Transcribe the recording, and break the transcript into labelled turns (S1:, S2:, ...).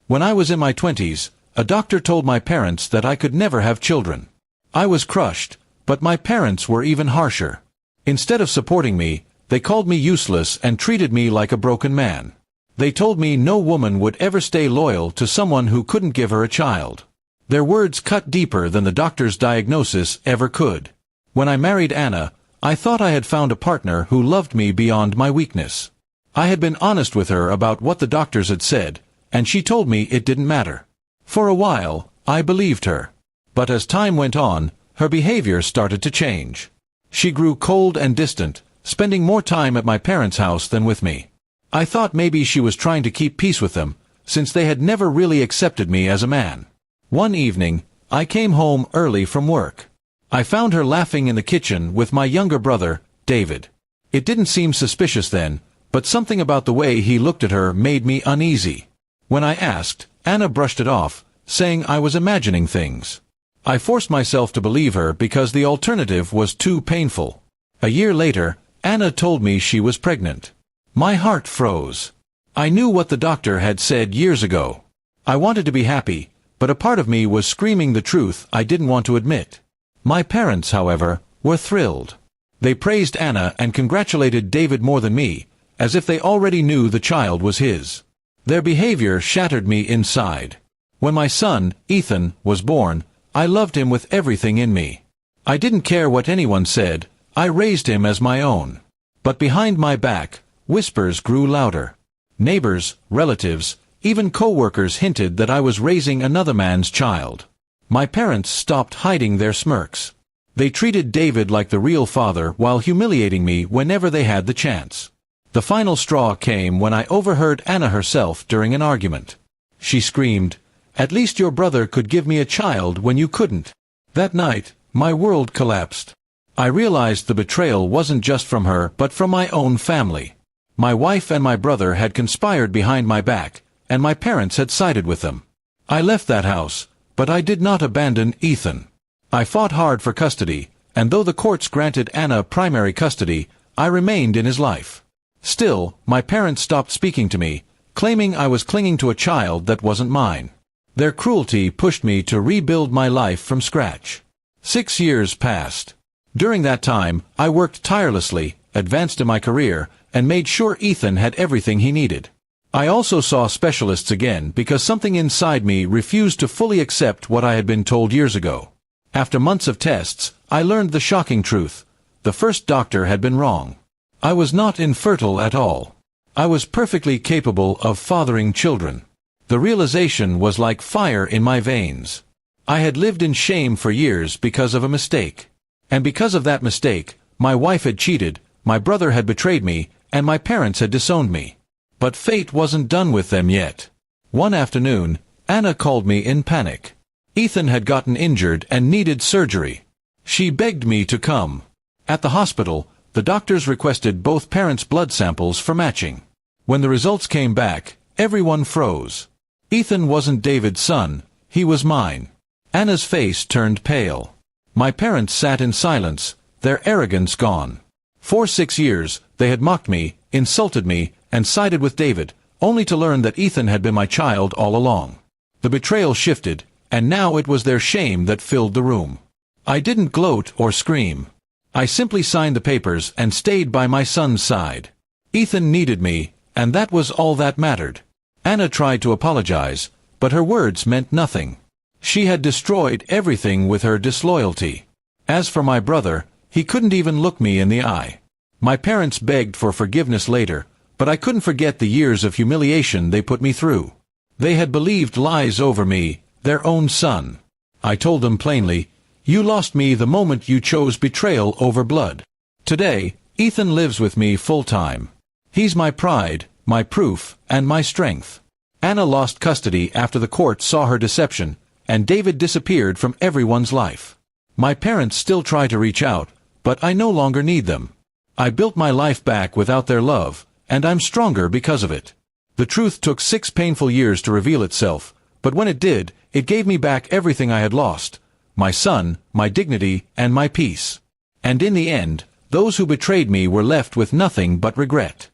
S1: When I was in my 20s, a doctor told my parents that I could never have children. I was crushed, but my parents were even harsher. Instead of supporting me, they called me useless and treated me like a broken man. They told me no woman would ever stay loyal to someone who couldn't give her a child. Their words cut deeper than the doctor's diagnosis ever could. When I married Anna, I thought I had found a partner who loved me beyond my weakness. I had been honest with her about what the doctors had said, and she told me it didn't matter. For a while, I believed her. But as time went on, her behavior started to change. She grew cold and distant, spending more time at my parents' house than with me. I thought maybe she was trying to keep peace with them, since they had never really accepted me as a man. One evening, I came home early from work. I found her laughing in the kitchen with my younger brother, David. It didn't seem suspicious then, but something about the way he looked at her made me uneasy. When I asked, Anna brushed it off, saying I was imagining things. I forced myself to believe her because the alternative was too painful. A year later, Anna told me she was pregnant. My heart froze. I knew what the doctor had said years ago. I wanted to be happy, but a part of me was screaming the truth I didn't want to admit. My parents, however, were thrilled. They praised Anna and congratulated David more than me, as if they already knew the child was his. Their behavior shattered me inside. When my son, Ethan, was born, I loved him with everything in me. I didn't care what anyone said, I raised him as my own. But behind my back, whispers grew louder. Neighbors, relatives, even co-workers hinted that I was raising another man's child. My parents stopped hiding their smirks. They treated David like the real father while humiliating me whenever they had the chance. The final straw came when I overheard Anna herself during an argument. She screamed, "At least your brother could give me a child when you couldn't." That night, my world collapsed. I realized the betrayal wasn't just from her but from my own family. My wife and my brother had conspired behind my back, and my parents had sided with them. I left that house, but I did not abandon Ethan. I fought hard for custody, and though the courts granted Anna primary custody, I remained in his life. Still, my parents stopped speaking to me, claiming I was clinging to a child that wasn't mine. Their cruelty pushed me to rebuild my life from scratch. 6 years passed. During that time, I worked tirelessly, advanced in my career, and made sure Ethan had everything he needed. I also saw specialists again because something inside me refused to fully accept what I had been told years ago. After months of tests, I learned the shocking truth. The first doctor had been wrong. I was not infertile at all. I was perfectly capable of fathering children. The realization was like fire in my veins. I had lived in shame for years because of a mistake. And because of that mistake, my wife had cheated, my brother had betrayed me, and my parents had disowned me. But fate wasn't done with them yet. One afternoon, Anna called me in panic. Ethan had gotten injured and needed surgery. She begged me to come. At the hospital, the doctors requested both parents' blood samples for matching. When the results came back, everyone froze. Ethan wasn't David's son, he was mine. Anna's face turned pale. My parents sat in silence, their arrogance gone. For 6 years, they had mocked me, insulted me, and sided with David, only to learn that Ethan had been my child all along. The betrayal shifted, and now it was their shame that filled the room. I didn't gloat or scream. I simply signed the papers and stayed by my son's side. Ethan needed me, and that was all that mattered. Anna tried to apologize, but her words meant nothing. She had destroyed everything with her disloyalty. As for my brother, he couldn't even look me in the eye. My parents begged for forgiveness later, but I couldn't forget the years of humiliation they put me through. They had believed lies over me, their own son. I told them plainly, "You lost me the moment you chose betrayal over blood." Today, Ethan lives with me full-time. He's my pride, my proof, and my strength. Anna lost custody after the court saw her deception, and David disappeared from everyone's life. My parents still try to reach out, but I no longer need them. I built my life back without their love, and I'm stronger because of it. The truth took 6 painful years to reveal itself, but when it did, it gave me back everything I had lost: my son, my dignity, and my peace. And in the end, those who betrayed me were left with nothing but regret.